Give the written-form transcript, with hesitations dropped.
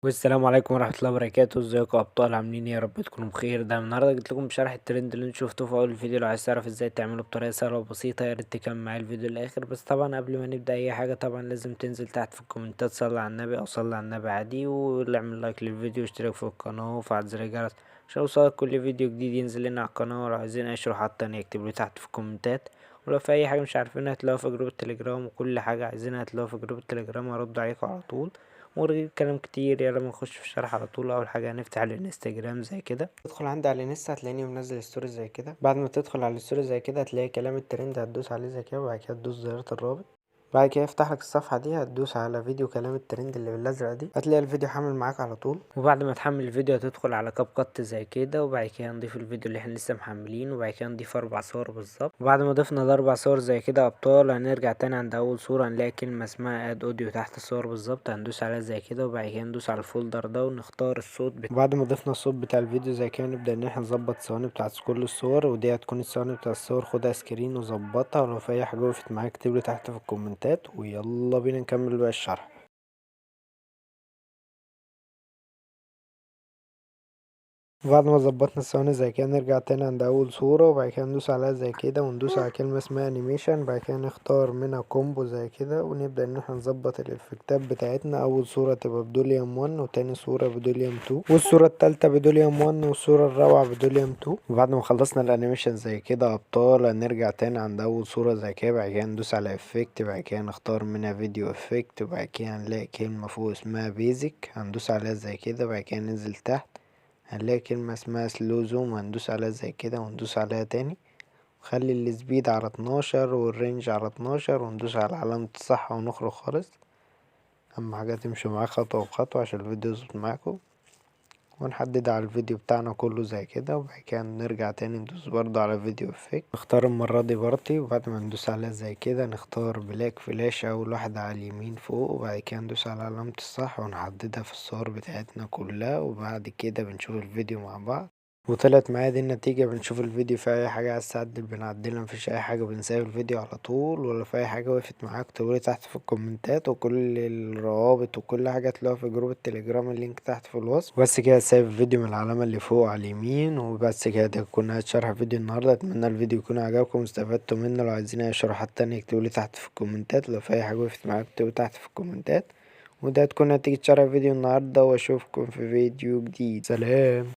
والسلام عليكم ورحمة الله وبركاته، ازيكم يا ابطال؟ عاملين ايه؟ يا رب تكونوا بخير. ده النهارده جيت لكم بشرح الترند اللي انتوا شفتوه في اول الفيديو. لو عايز تعرف ازاي تعمله بطريقة سهلة وبسيطة يا ريت تكمل معايا الفيديو للاخر. بس طبعا قبل ما نبدأ اي حاجة طبعا لازم تنزل تحت في الكومنتات صلي على النبي او صلي على النبي عادي، واعمل لايك للفيديو واشترك في القناة وفعل زر الجرس عشان يوصلك كل فيديو جديد ينزل لنا على القناة. ولو عايزين اي شروحات تانية اكتبولي تحت في الكومنتات. ولو في اي حاجة مش عارفينها هتلاقوها في جروب التليجرام، وكل حاجة عايزينها هتلاقوها في جروب التليجرام هرد عليكم على طول. ورغي كلام كتير يلا ما نخش في الشرح على طول. اول حاجه هنفتح الانستجرام زي كده، تدخل عندي على الانستا هتلاقيني منزل ستوري زي كده. بعد ما تدخل على الستوري زي كده هتلاقي كلام الترند، هتدوس عليه زي كده وبعد كده تدوس زرار الرابط. بعد كده يفتح لك الصفحه دي، هتدوس على فيديو كلام الترند اللي بالازرق دي، هتلاقي الفيديو حامل معاك على طول. وبعد ما تحمل الفيديو هتدخل على كاب كات زي كده، وبعد كده نضيف الفيديو اللي احنا لسه محملينه، وبعد كده نضيف 4 صور بالظبط. وبعد ما ضفنا ال4 صور زي كده يا ابطال هنرجع تاني عند اول صوره، هنلاقي كلمه اسمها اد اوديو تحت الصور بالظبط، هندوس عليها زي كده. وبعد كده ندوس على الفولدر ده ونختار الصوت وبعد ما ضفنا الصوت بتاع الفيديو زي كده نبدأ ان احنا نظبط الثواني بتاعت كل الصور. ودي هتكون الثواني بتاع الصور، خدها سكرين وظبطها. ولو في اي حاجه وقفت معاك اكتبلي تحت في الكومنتات. ويلا بينا نكمل بقى الشرح. وبعد ما ظبطنا الثواني زي كده نرجع تاني عند اول صورة، وبعد كده ندوس عليها زي كده وندوس على كلمة اسمها انيميشن. بعد كده نختار منها كومبو زي كده ونبدأ ان احنا نظبط الافكتات بتاعتنا. اول صورة تبقى بدوليوم 1، وتاني صورة بدوليوم 2، والصورة التالتة بدوليوم 1، والصورة الرابعة بدوليوم 2. وبعد ما خلصنا الانيميشن زي كده يا ابطال هنرجع تاني عند اول صورة زي كده. بعد كده ندوس على افكت، بعد كده نختار منها فيديو افكت، وبعد كده هنلاقي كلمة فوق اسمها بيزك هندوس عليها زي كده. بعد كده ننزل تحت هنلاقي كلمة اسمها سلو زوم هندوس عليها زي كده وندوس عليها تاني. وخلي السبيد على 12 والرينج على 12 وندوس على علامة الصح ونخرج خالص. اهم حاجة تمشوا معاك خطوة بخطوة عشان الفيديو يظبط معاكم. ونحدد على الفيديو بتاعنا كله زي كده. وبعد كده نرجع تاني ندوس برضه على فيديو افكت، نختار المرة دي بارتي. وبعد ما ندوس عليها زي كده نختار بلاك فلاش اول واحدة على اليمين فوق. وبعد كده ندوس على علامة الصح ونحددها في الصور بتاعتنا كلها. وبعد كده بنشوف الفيديو مع بعض. وطلعت معايا دي النتيجة. بنشوف الفيديو في اي حاجة عايز تعدل بنعدلها، مفيش اي حاجة بنسيب الفيديو على طول. ولا في اي حاجة وقفت معاك تقولي تحت في الكومنتات. وكل الروابط وكل حاجة تلاقوها في جروب التليجرام، اللينك تحت في الوصف. بس كده سايب الفيديو من العلامة اللي فوق على اليمين. وبس كده ده يكون نهاية شرح فيديو النهاردة. اتمنى الفيديو يكون عجبكم واستفدتوا منه. لو عايزين اي شروحات تانية اكتبولي تحت في الكومنتات. لو في اي حاجة وقفت معاك اكتبوا تحت في الكومنتات. وده تكون نتيجة شرح فيديو النهاردة، واشوفكم في فيديو جديد. سلام.